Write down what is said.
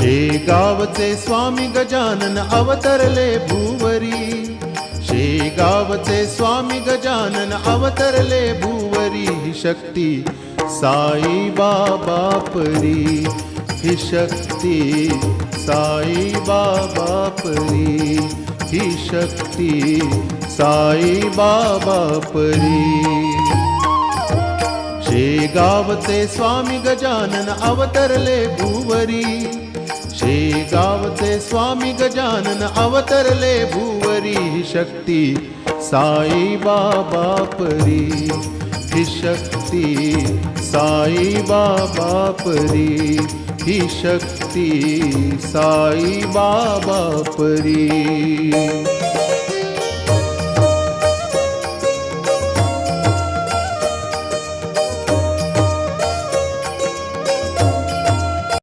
शेगावचे स्वामी गजानन अवतरले भूवरी, शेगावचे स्वामी गजानन अवतरले भूवरी। ही शक्ती साई बाबा परी, ही शक्ती साई बाबा परी, ही शक्ती साई बाबा परी। शेगावचे स्वामी गजानन अवतरले भूवरी, शेगावचे स्वामी गजानन अवतरले भूवरी। ही शक्ती साई बाबा परी, ही शक्ती साई बाबा परी, ही शक्ती साई बाबा परी।